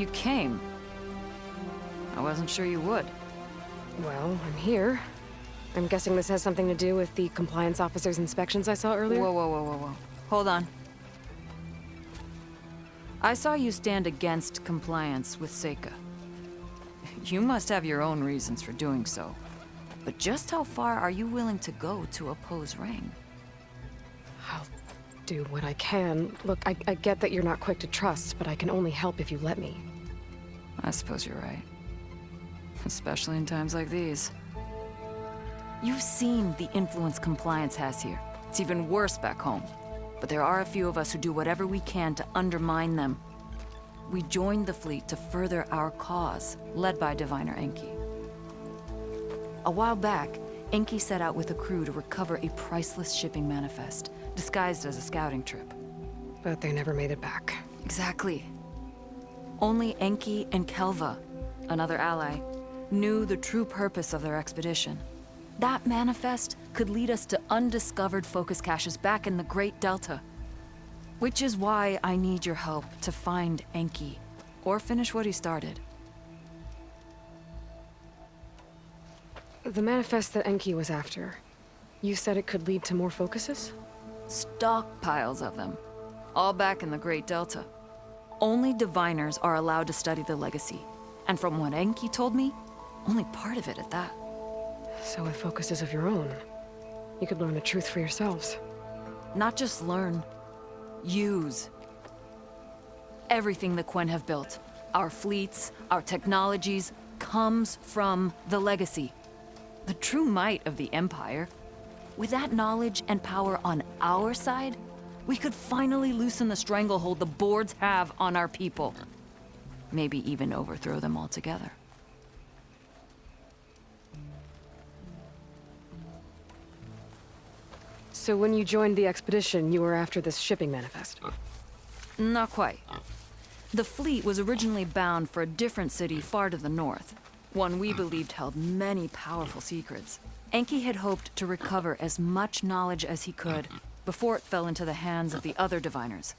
You came. I wasn't sure you would. Well, I'm here. I'm guessing this has something to do with the compliance officer's inspections I saw earlier? Whoa. Hold on. I saw you stand against compliance with Seika. You must have your own reasons for doing so. But just how far are you willing to go to oppose Rang? I'll do what I can. Look, I get that you're not quick to trust, but I can only help if you let me. I suppose you're right. Especially in times like these. You've seen the influence compliance has here. It's even worse back home. But there are a few of us who do whatever we can to undermine them. We joined the fleet to further our cause, led by Diviner Enki. A while back, Enki set out with a crew to recover a priceless shipping manifest, disguised as a scouting trip. But they never made it back. Exactly. Only Enki and Kelva, another ally, knew the true purpose of their expedition. That manifest could lead us to undiscovered focus caches back in the Great Delta. Which is why I need your help to find Enki, or finish what he started. The manifest that Enki was after, you said it could lead to more focuses? Stockpiles of them, all back in the Great Delta. Only diviners are allowed to study the legacy, and from what Enki told me, only part of it at that. So with focuses of your own, you could learn the truth for yourselves. Not just learn, use. Everything the Quen have built, our fleets, our technologies, comes from the legacy. The true might of the Empire. With that knowledge and power on our side, we could finally loosen the stranglehold the boards have on our people. Maybe even overthrow them altogether. So when you joined the expedition, you were after this shipping manifest? Not quite. The fleet was originally bound for a different city far to the north, one we believed held many powerful secrets. Enki had hoped to recover as much knowledge as he could before it fell into the hands of the other diviners.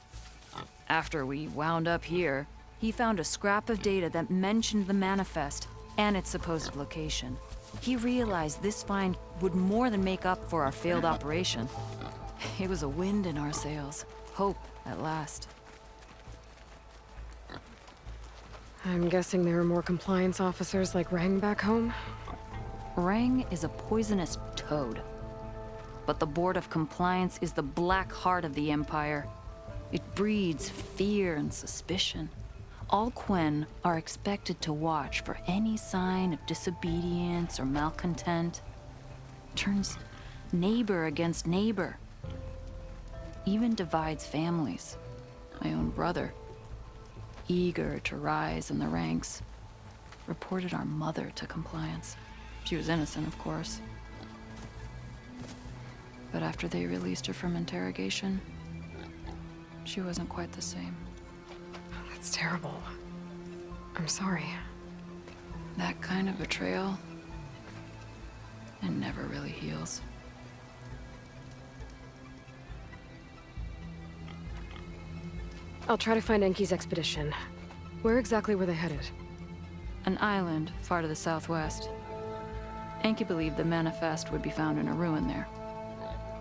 After we wound up here, he found a scrap of data that mentioned the manifest and its supposed location. He realized this find would more than make up for our failed operation. It was a wind in our sails. Hope, at last. I'm guessing there are more compliance officers like Rang back home? Rang is a poisonous toad. But the Board of Compliance is the black heart of the Empire. It breeds fear and suspicion. All Quen are expected to watch for any sign of disobedience or malcontent. Turns neighbor against neighbor. Even divides families. My own brother, eager to rise in the ranks, reported our mother to compliance. She was innocent, of course. But after they released her from interrogation, she wasn't quite the same. That's terrible. I'm sorry. That kind of betrayal, it never really heals. I'll try to find Enki's expedition. Where exactly were they headed? An island far to the southwest. Enki believed the manifest would be found in a ruin there.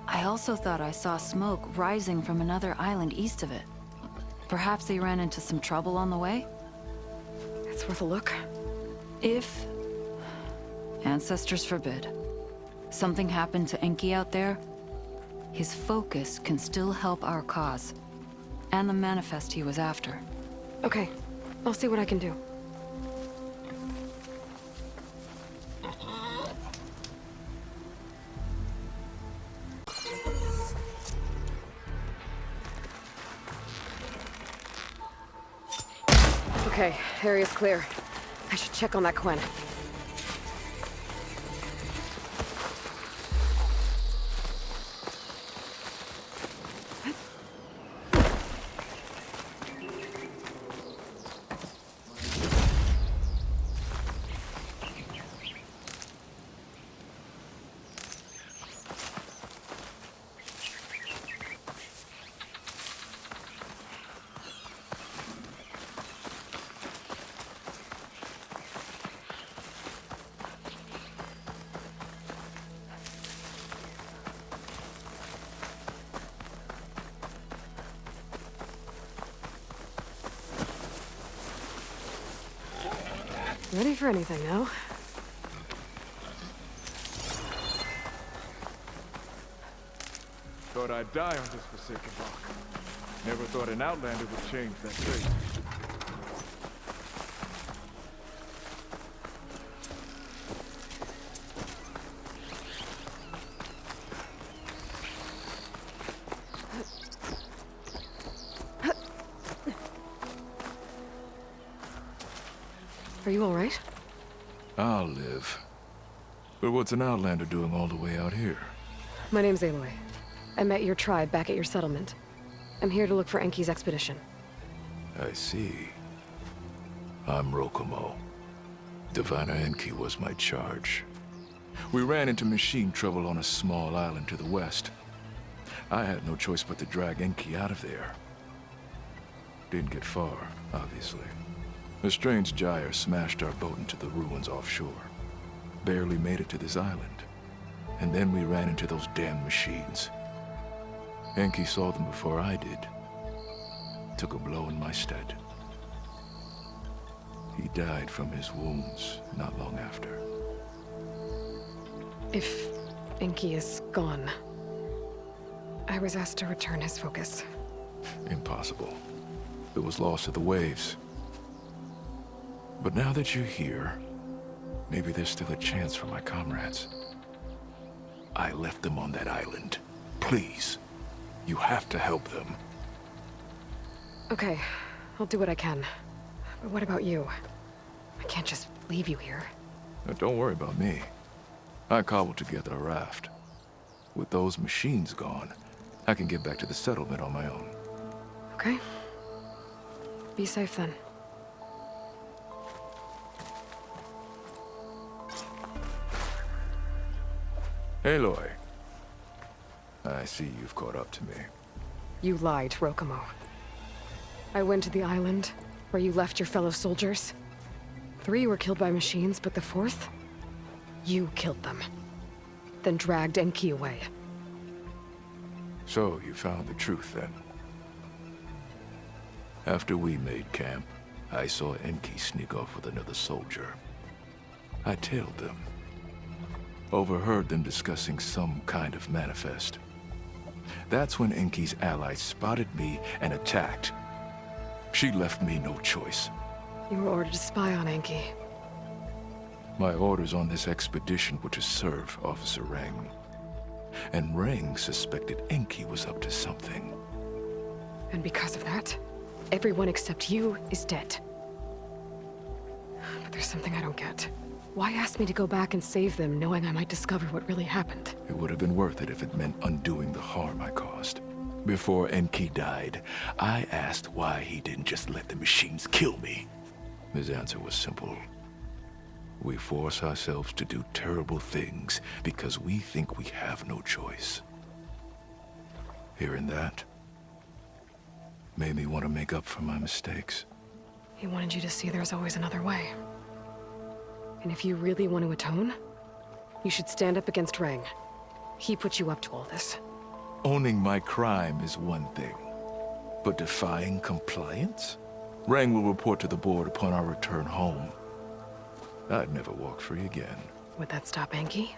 I also thought I saw smoke rising from another island east of it. Perhaps they ran into some trouble on the way? It's worth a look. If, ancestors forbid, something happened to Enki out there, his focus can still help our cause, and the manifest he was after. Okay, I'll see what I can do. Okay, area's clear. I should check on that Quen. Ready for anything now? Thought I'd die on this forsaken rock. Never thought an Outlander would change that fate. Are you all right? I'll live. But what's an Outlander doing all the way out here? My name's Aloy. I met your tribe back at your settlement. I'm here to look for Enki's expedition. I see. I'm Rokomo. Diviner Enki was my charge. We ran into machine trouble on a small island to the west. I had no choice but to drag Enki out of there. Didn't get far, obviously. A strange gyre smashed our boat into the ruins offshore. Barely made it to this island. And then we ran into those damn machines. Enki saw them before I did. Took a blow in my stead. He died from his wounds not long after. If Enki is gone, I was asked to return his focus. Impossible. It was lost to the waves. But now that you're here, maybe there's still a chance for my comrades. I left them on that island. Please, you have to help them. Okay, I'll do what I can. But what about you? I can't just leave you here. Now, don't worry about me. I cobbled together a raft. With those machines gone, I can get back to the settlement on my own. Okay. Be safe then. Aloy. I see you've caught up to me. You lied, Rokomo. I went to the island where you left your fellow soldiers. 3 were killed by machines, but the 4th? You killed them. Then dragged Enki away. So you found the truth then. After we made camp, I saw Enki sneak off with another soldier. I tailed them. Overheard them discussing some kind of manifest. That's when Enki's allies spotted me and attacked. She left me no choice. You were ordered to spy on Enki. My orders on this expedition were to serve Officer Reng. And Reng suspected Enki was up to something. And because of that, everyone except you is dead. But there's something I don't get. Why ask me to go back and save them, knowing I might discover what really happened? It would have been worth it if it meant undoing the harm I caused. Before Enki died, I asked why he didn't just let the machines kill me. His answer was simple. We force ourselves to do terrible things because we think we have no choice. Hearing that made me want to make up for my mistakes. He wanted you to see there's always another way. And if you really want to atone, you should stand up against Reng. He put you up to all this. Owning my crime is one thing, but defying compliance? Reng will report to the board upon our return home. I'd never walk free again. Would that stop Enki?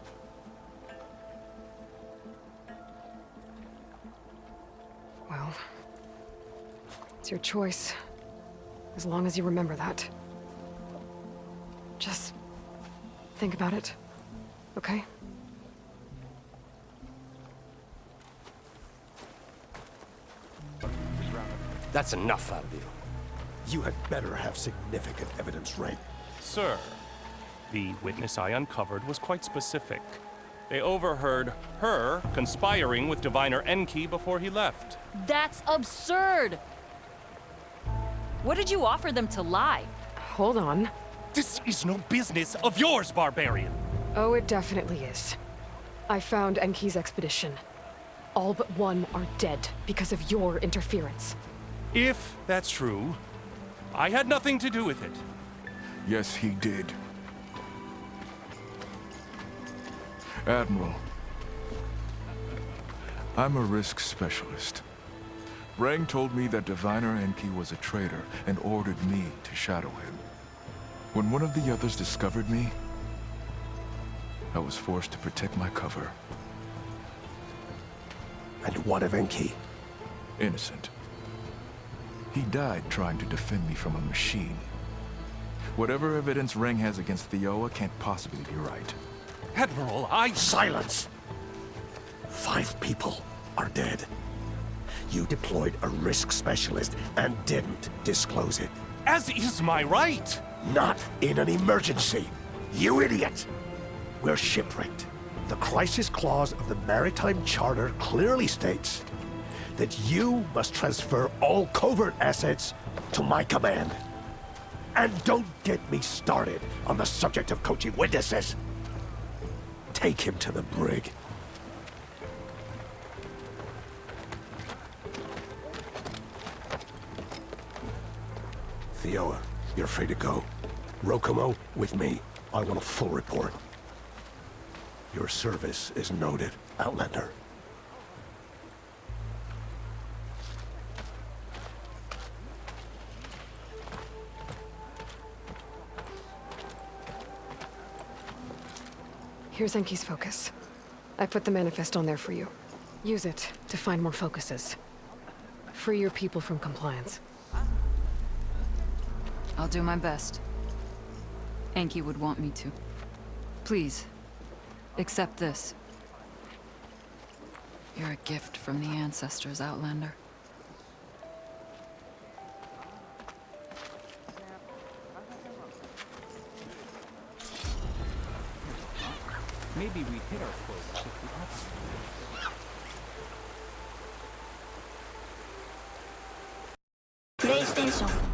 Well, it's your choice. As long as you remember that. Just think about it, okay? That's enough out of you. You had better have significant evidence, Reng. Sir, the witness I uncovered was quite specific. They overheard her conspiring with Diviner Enki before he left. That's absurd! What did you offer them to lie? Hold on. This is no business of yours, barbarian! Oh, it definitely is. I found Enki's expedition. All but 1 are dead because of your interference. If that's true, I had nothing to do with it. Yes, he did. Admiral, I'm a risk specialist. Reng told me that Diviner Enki was a traitor and ordered me to shadow him. When one of the others discovered me, I was forced to protect my cover. And what of Enki? Innocent. He died trying to defend me from a machine. Whatever evidence Reng has against Thioa can't possibly be right. Admiral, Silence! 5 people are dead. You deployed a risk specialist and didn't disclose it. As is my right! Not in an emergency, you idiot! We're shipwrecked. The crisis clause of the Maritime Charter clearly states that you must transfer all covert assets to my command. And don't get me started on the subject of coaching witnesses. Take him to the brig. Thioa, you're free to go. Rokomo, with me. I want a full report. Your service is noted, Outlander. Here's Enki's focus. I put the manifest on there for you. Use it to find more focuses. Free your people from compliance. I'll do my best. Enki would want me to. Please, accept this. You're a gift from the ancestors, Outlander. Maybe we hit our quota with the opposite. プレイステーション